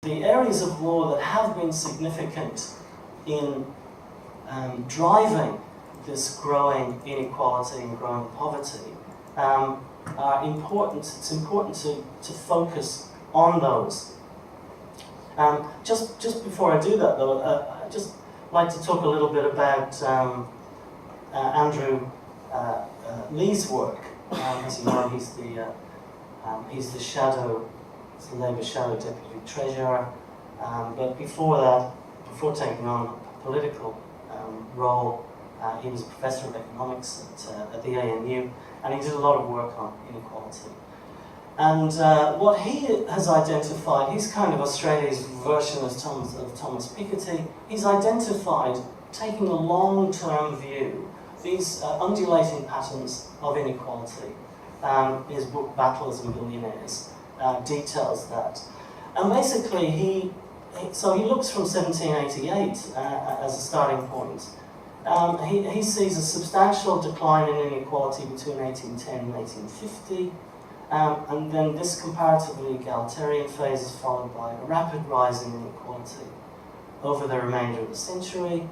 The areas of law that have been significant in driving this growing inequality and growing poverty are important. It's important to focus on those. Just before I do that, though, I'd just like to talk a little bit about Andrew Lee's work. As you know, he's the shadow. He's the Labour Shadow Deputy Treasurer, but before that, before taking on a political role, he was a Professor of Economics at the ANU, and he did a lot of work on inequality. And what he has identified, he's kind of Australia's version of Thomas Piketty. He's identified, taking a long-term view, these undulating patterns of inequality. His book, Battlers and Billionaires, details that. And basically, he looks from 1788 as a starting point. He sees a substantial decline in inequality between 1810 and 1850, and then this comparatively egalitarian phase is followed by a rapid rise in inequality over the remainder of the century,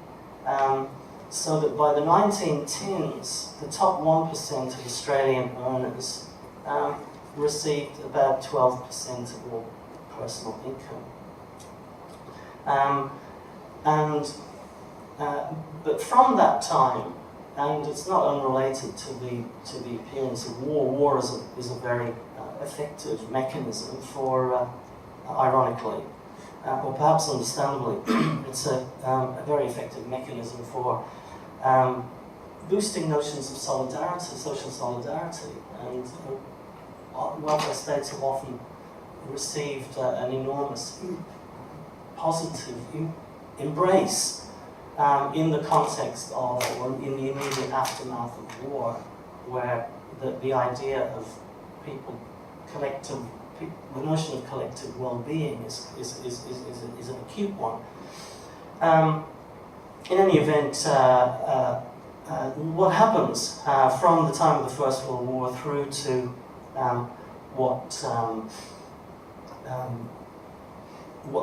so that by the 1910s, the top 1% of Australian earners received about 12% of all personal income. But from that time, and it's not unrelated to the appearance of war. War is a very effective mechanism for, ironically, or perhaps understandably, it's a very effective mechanism for boosting notions of solidarity, social solidarity, and welfare states have often received an enormous positive embrace in the context of, or in the immediate aftermath of war, where the idea of the notion of collective well-being is an acute one. In any event, what happens from the time of the First World War through to what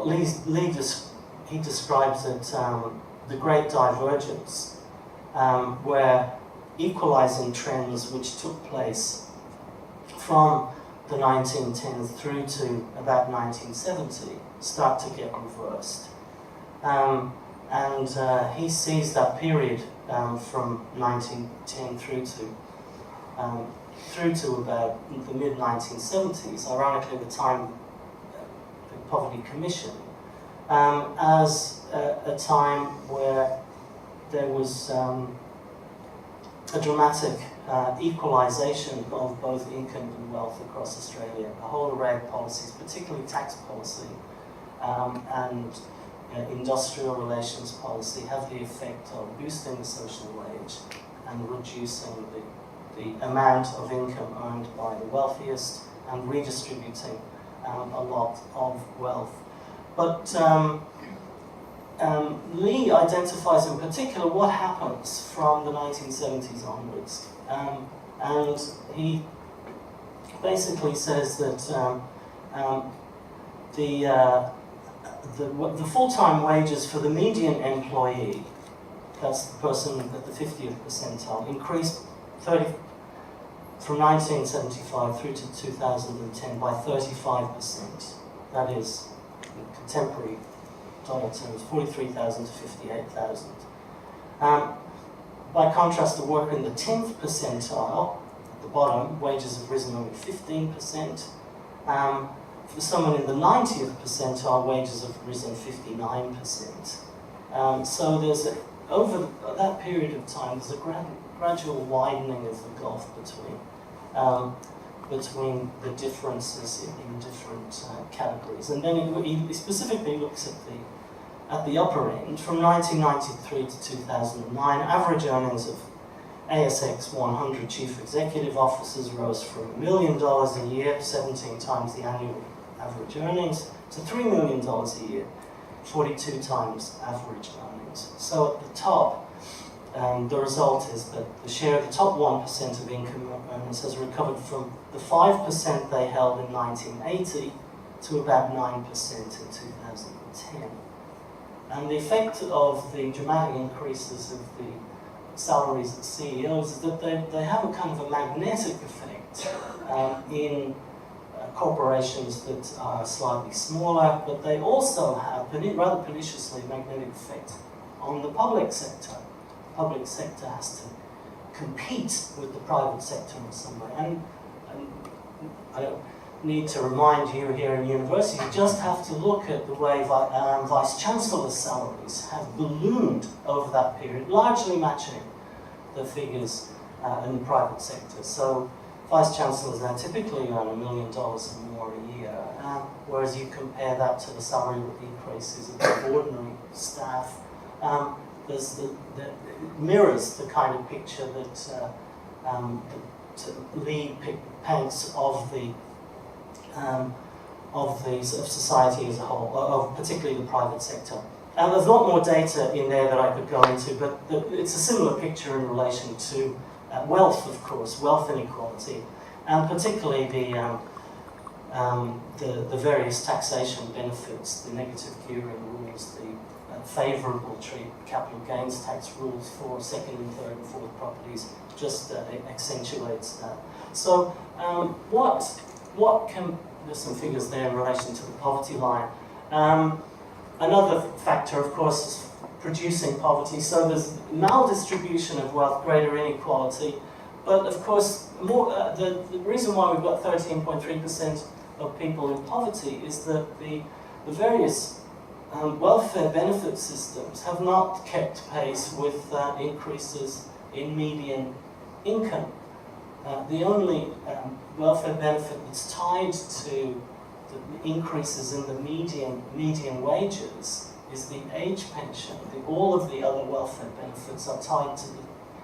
Lee describes it the Great Divergence, where equalizing trends which took place from the 1910s through to about 1970 start to get reversed. And he sees that period from 1910 through to about the mid-1970s, ironically the time of the Poverty Commission, as a time where there was a dramatic equalisation of both income and wealth across Australia. A whole array of policies, particularly tax policy and industrial relations policy, have the effect of boosting the social wage and reducing the amount of income earned by the wealthiest and redistributing a lot of wealth. But Lee identifies in particular what happens from the 1970s onwards. And he basically says that the full-time wages for the median employee, that's the person at the 50th percentile, increased from 1975 through to 2010 by 35%. That is, in contemporary dollar terms, 43,000 to 58,000. By contrast, the worker in the 10th percentile, at the bottom, wages have risen only 15%. For someone in the 90th percentile, wages have risen 59%. So there's over that period of time, there's a gradual widening of the gulf between the differences in different categories. And then he specifically looks at the upper end. From 1993 to 2009, average earnings of ASX 100 chief executive officers rose from $1 million a year, 17 times the annual average earnings, to $3 million a year, 42 times average earnings. So at the top, the result is that the share of the top 1% of income earners has recovered from the 5% they held in 1980 to about 9% in 2010. And the effect of the dramatic increases of the salaries of CEOs is that they have a kind of a magnetic effect in corporations that are slightly smaller, but they also have, rather perniciously, a magnetic effect on the public sector. The public sector has to compete with the private sector in some way. And I don't need to remind you here in university, you just have to look at the way vice-chancellors' salaries have ballooned over that period, largely matching the figures in the private sector. So vice-chancellors now typically earn $1 million or more a year, whereas you compare that to the salary increases of ordinary staff. It mirrors the kind of picture that Lee paints of society as a whole, of particularly the private sector. And there's a lot more data in there that I could go into, but it's a similar picture in relation to wealth, of course, wealth inequality, and particularly the various taxation benefits, the negative gearing rules, the favourable capital gains tax rules for second and third and fourth properties just accentuates that. So there's some figures there in relation to the poverty line. Another factor, of course, is producing poverty. So there's maldistribution of wealth, greater inequality. But of course, the reason why we've got 13.3% of people in poverty is that the various welfare benefit systems have not kept pace with increases in median income. The only welfare benefit that's tied to the increases in the median wages is the age pension. All of the other welfare benefits are tied to the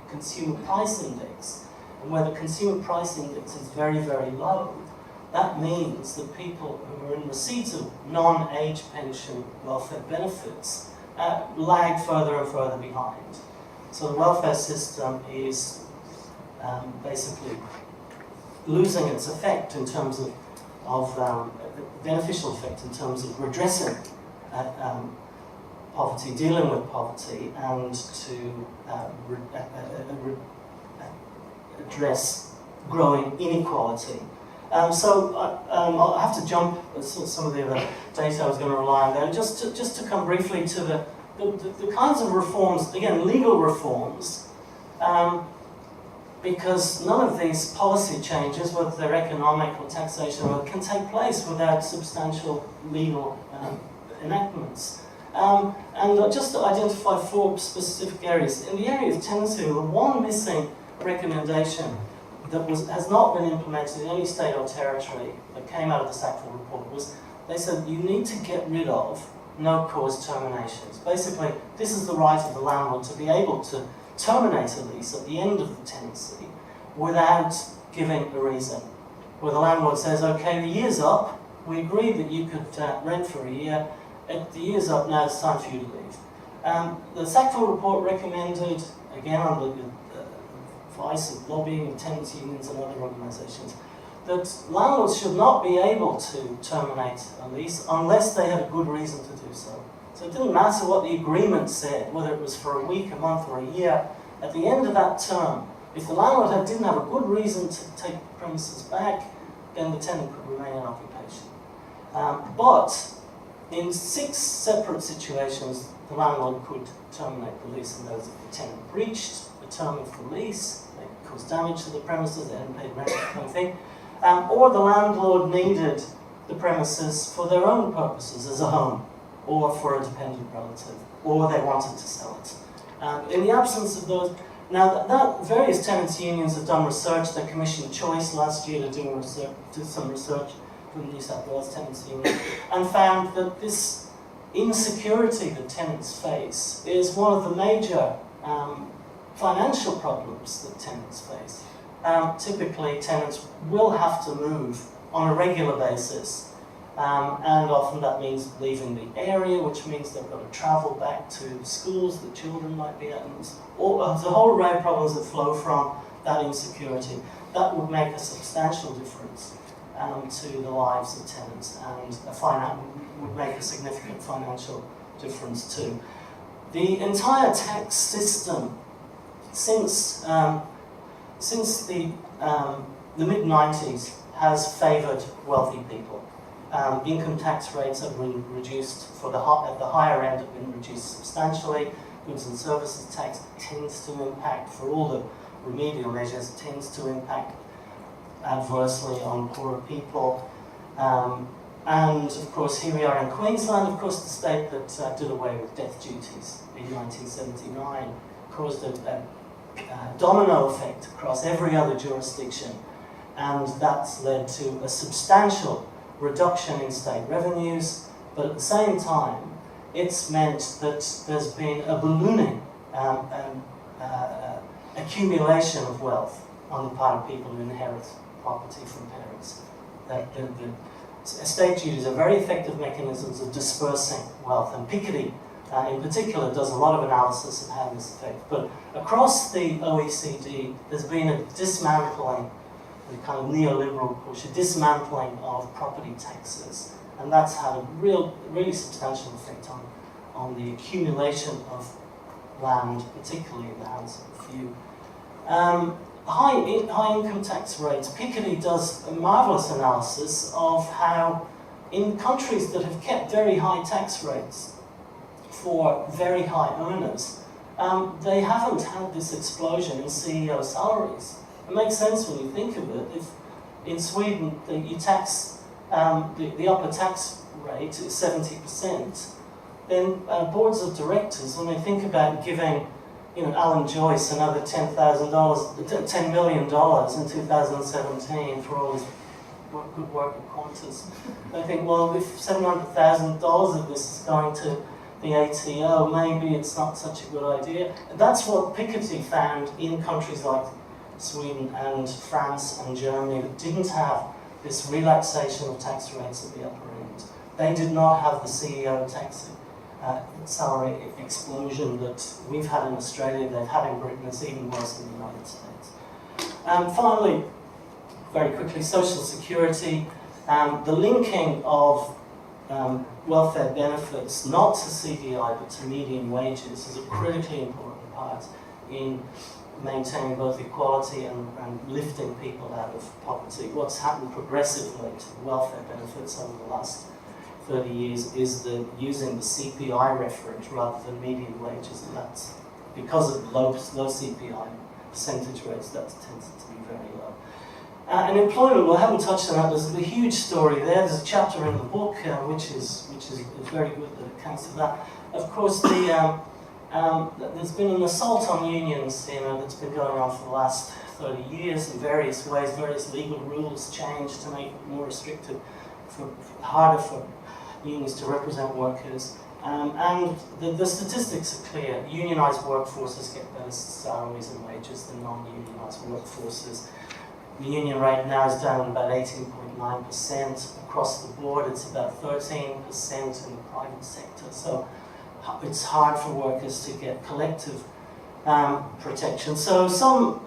consumer price index. And where the consumer price index is very, very low, that means that people who are in receipt of non-age pension welfare benefits lag further and further behind. So the welfare system is basically losing its effect in terms of beneficial effect in terms of redressing poverty, dealing with poverty, and to address growing inequality. So I'll have to jump some of the other data I was going to rely on there. Just to come briefly to the kinds of reforms, again, legal reforms, because none of these policy changes, whether they're economic or taxation, can take place without substantial legal enactments. And just to identify 4 specific areas. In the area of tenancy, the one missing recommendation that has not been implemented in any state or territory that came out of the Sackville report was they said you need to get rid of no-cause terminations. Basically, this is the right of the landlord to be able to terminate a lease at the end of the tenancy without giving a reason. Where the landlord says, okay, the year's up, we agreed that you could rent for a year, the year's up, now it's time for you to leave. The Sackville report recommended, again under the advice of lobbying of tenants unions and other organisations, that landlords should not be able to terminate a lease unless they had a good reason to do so. So it didn't matter what the agreement said, whether it was for a week, a month, or a year. At the end of that term, if the landlord didn't have a good reason to take the premises back, then the tenant could remain in occupation. But in 6 separate situations, the landlord could terminate the lease, and those if the tenant breached the term of the lease, they caused damage to the premises, they hadn't paid rent, that kind of thing, or the landlord needed the premises for their own purposes as a home, or for a dependent relative, or they wanted to sell it. In the absence of those, now that various tenants unions have done research. They commissioned Choice last year to do some research from the New South Wales Tenants Union, and found that this insecurity that tenants face is one of the major financial problems that tenants face. Typically, tenants will have to move on a regular basis, and often that means leaving the area, which means they've got to travel back to schools that children might be at, and there's a whole array of problems that flow from that insecurity. That would make a substantial difference to the lives of tenants, and would make a significant financial difference too. The entire tax system, since the mid-90s, has favoured wealthy people. Income tax rates have been reduced at the higher end, have been reduced substantially. Goods and services tax tends to impact, for all the remedial measures, tends to impact adversely on poorer people. And of course, here we are in Queensland, of course, the state that did away with death duties in 1979, caused a domino effect across every other jurisdiction, and that's led to a substantial reduction in state revenues, but at the same time, it's meant that there's been a ballooning accumulation of wealth on the part of people who inherit property from parents. Estate duties are very effective mechanisms of dispersing wealth, and Piketty in particular does a lot of analysis of how this affects. But across the OECD, there's been a dismantling, the kind of neoliberal push, a dismantling of property taxes, and that's had a really substantial effect on the accumulation of land, particularly in the hands of a few. High income tax rates. Piketty does a marvellous analysis of how in countries that have kept very high tax rates for very high earners, they haven't had this explosion in CEO salaries. It makes sense when you think of it. If in Sweden you tax the upper tax rate is 70%, then boards of directors, when they think about giving Alan Joyce another $10 million in 2017 for all his good work at Qantas, I think, well, if $700,000 of this is going to the ATO, maybe it's not such a good idea. That's what Piketty found in countries like Sweden and France and Germany that didn't have this relaxation of tax rates at the upper end. They did not have the CEO tax salary explosion that we've had in Australia, they've had in Britain. It's even worse in the United States. Finally, very quickly, social security. The linking of welfare benefits, not to CDI but to median wages, is a critically important part in maintaining both equality and lifting people out of poverty. What's happened progressively to welfare benefits over the last 30 years is using the CPI reference rather than median wages, and that's because of low CPI percentage rates, that tends to be very low. And employment, well, I haven't touched on that. There's a huge story there. There's a chapter in the book which is very good that accounts for that. Of course, there's been an assault on unions, that's been going on for the last 30 years in various ways. Various legal rules changed to make it more restrictive, harder for unions to represent workers. And the statistics are clear. Unionised workforces get better salaries and wages than non-unionised workforces. The union rate now is down about 18.9% across the board. It's about 13% in the private sector. So it's hard for workers to get collective protection. So some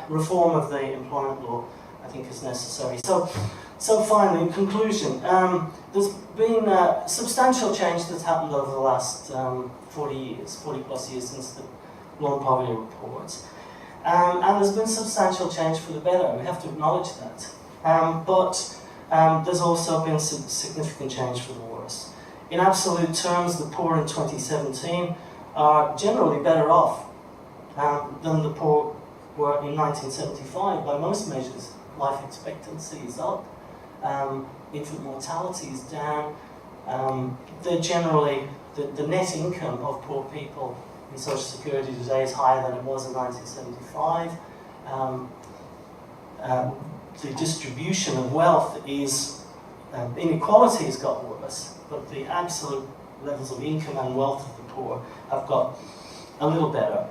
reform of the employment law, I think, is necessary. So finally, in conclusion, there's been substantial change that's happened over the last 40 plus years since the Law and Poverty Report. And there's been substantial change for the better, we have to acknowledge that. But there's also been significant change for the worse. In absolute terms, the poor in 2017 are generally better off than the poor were in 1975 by most measures. Life expectancy is up, infant mortality is down. They're generally, the net income of poor people in Social Security today is higher than it was in 1975. The distribution of wealth is, inequality has got worse, but the absolute levels of income and wealth of the poor have got a little better,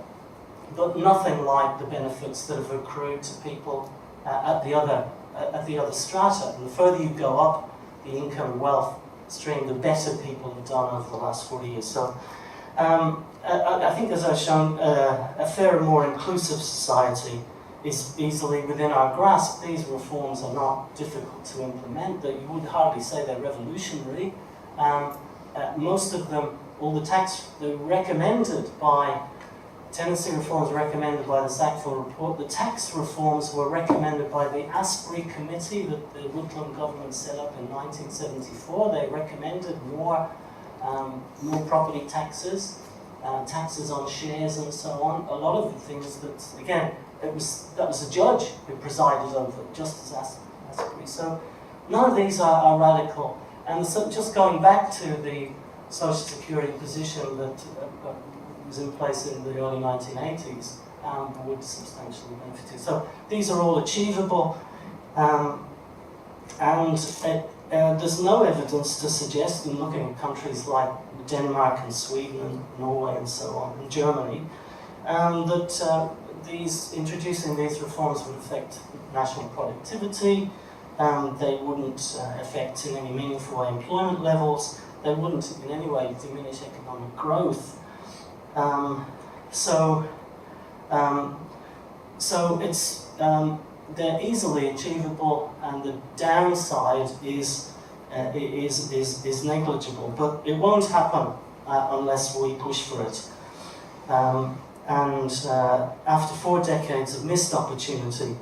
but nothing like the benefits that have accrued to people at the other strata. And the further you go up the income and wealth stream, the better people have done over the last 40 years. So I think, as I've shown, a fairer, more inclusive society is easily within our grasp. These reforms are not difficult to implement. That you would hardly say they're revolutionary. Most of them, all the recommended by tenancy reforms recommended by the Sackville report. The tax reforms were recommended by the Asprey Committee that the Whitlam government set up in 1974. They recommended more property taxes, taxes on shares and so on. A lot of the things that, again, that was a judge who presided over, just as Asprey. So none of these are radical. And so just going back to the Social Security position that was in place in the early 1980s, would substantially benefit it. So these are all achievable, and there's no evidence to suggest, in looking at countries like Denmark and Sweden and Norway and so on, and Germany, that introducing these reforms would affect national productivity. They wouldn't affect in any meaningful way employment levels. They wouldn't in any way diminish economic growth. So it's they're easily achievable, and the downside is negligible. But it won't happen unless we push for it. And after 4 decades of missed opportunity,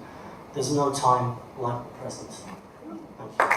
there's no time like the present. Thank you.